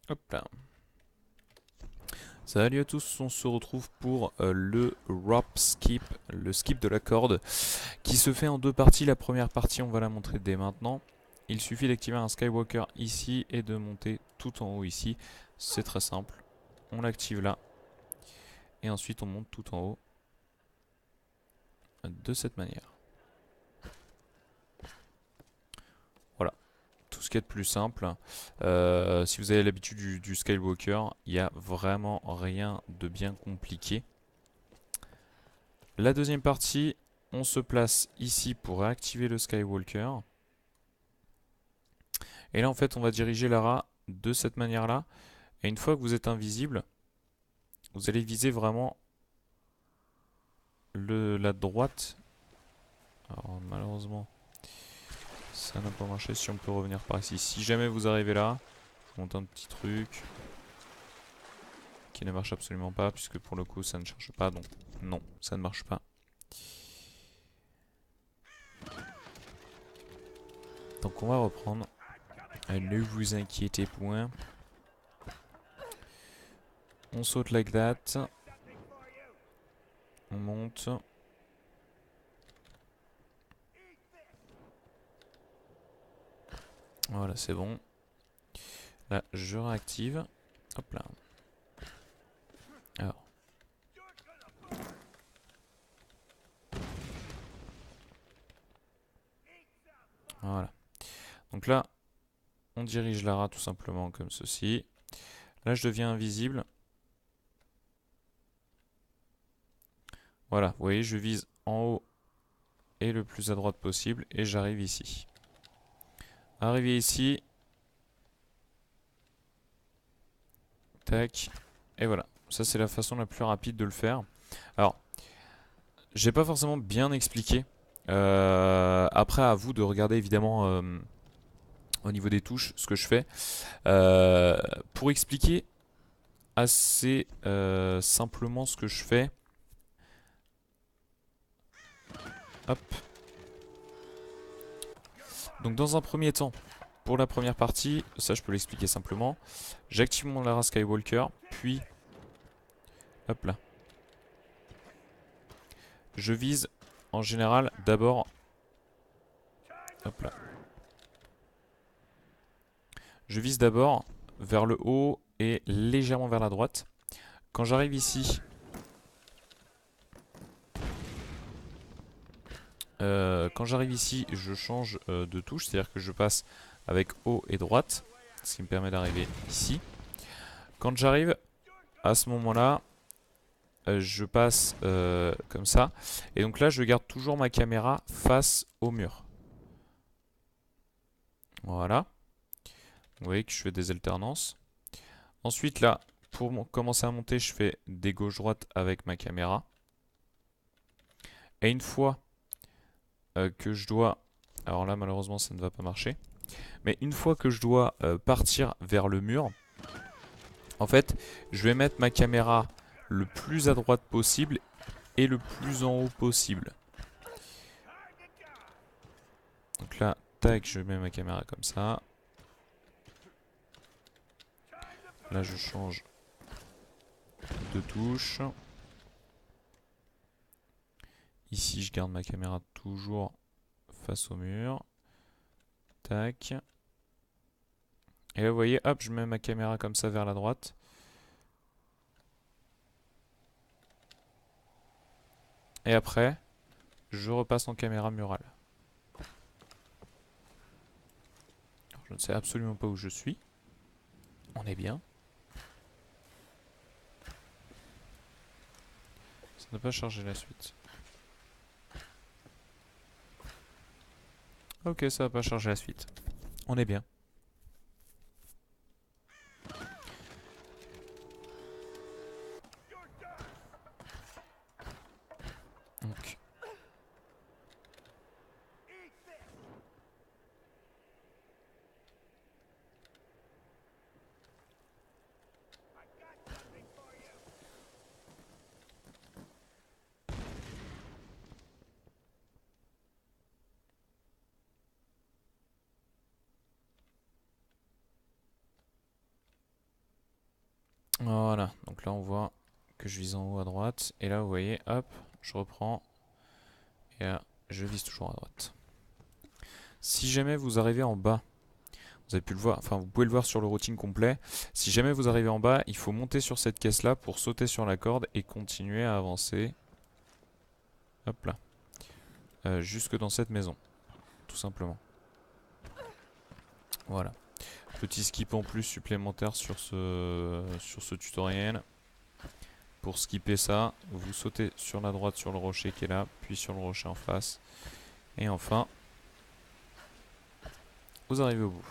Hop là. Salut à tous, on se retrouve pour le rope skip, le skip de la corde, qui se fait en deux parties. La première partie, on va la montrer dès maintenant. Il suffit d'activer un Skywalker ici et de monter tout en haut ici. C'est très simple. On l'active là. Et ensuite, on monte tout en haut de cette manière. Voilà. Tout ce qui est de plus simple. Si vous avez l'habitude du Skywalker, il n'y a vraiment rien de bien compliqué. La deuxième partie, on se place ici pour réactiver le Skywalker. Et là, en fait, on va diriger Lara de cette manière-là. Et une fois que vous êtes invisible, vous allez viser vraiment la droite. Alors, malheureusement, ça n'a pas marché. Si on peut revenir par ici. Si jamais vous arrivez là, je monte un petit truc qui ne marche absolument pas, puisque pour le coup, ça ne charge pas. Donc, non, ça ne marche pas. Donc, on va reprendre. Ne vous inquiétez point. On saute like that. On monte. Voilà, c'est bon. Là, je réactive. Hop là. Alors. Voilà. Donc là, on dirige Lara tout simplement comme ceci. Là, je deviens invisible. Voilà, vous voyez, je vise en haut et le plus à droite possible. Et j'arrive ici. Arrivé ici. Tac. Et voilà. Ça, c'est la façon la plus rapide de le faire. Alors, j'ai pas forcément bien expliqué. Après, à vous de regarder évidemment au niveau des touches ce que je fais. Pour expliquer assez simplement ce que je fais. Hop. Donc dans un premier temps, pour la première partie, ça je peux l'expliquer simplement. J'active mon Lara Skywalker, puis hop là. Je vise en général d'abord, hop là. Je vise d'abord vers le haut et légèrement vers la droite. Quand j'arrive ici, je change de touche, c'est-à-dire que je passe avec haut et droite, ce qui me permet d'arriver ici. Quand j'arrive à ce moment-là, je passe comme ça. Et donc là, je garde toujours ma caméra face au mur. Voilà. Vous voyez que je fais des alternances. Ensuite, là, pour commencer à monter, je fais des gauche-droite avec ma caméra. Et une fois que je dois... Alors là, malheureusement, ça ne va pas marcher. Mais une fois que je dois partir vers le mur, en fait, je vais mettre ma caméra le plus à droite possible et le plus en haut possible. Donc là, tac, je mets ma caméra comme ça. Là, je change de touche. Ici, je garde ma caméra toujours face au mur. Tac. Et là, vous voyez, hop, je mets ma caméra comme ça vers la droite. Et après, je repasse en caméra murale. Alors, je ne sais absolument pas où je suis. On est bien. Ça n'a pas chargé la suite. Ok, ça n'a pas chargé la suite. On est bien. Donc, Voilà, donc là on voit que je vise en haut à droite. Et là vous voyez, hop, je reprends. Et là, je vise toujours à droite. Si jamais vous arrivez en bas, vous avez pu le voir, enfin vous pouvez le voir sur le routing complet. Si jamais vous arrivez en bas, il faut monter sur cette caisse là pour sauter sur la corde et continuer à avancer. Hop là. Jusque dans cette maison. Tout simplement. Voilà. Petit skip en plus supplémentaire sur ce tutoriel. Pour skipper ça, vous sautez sur la droite sur le rocher qui est là, puis sur le rocher en face. Et enfin, vous arrivez au bout.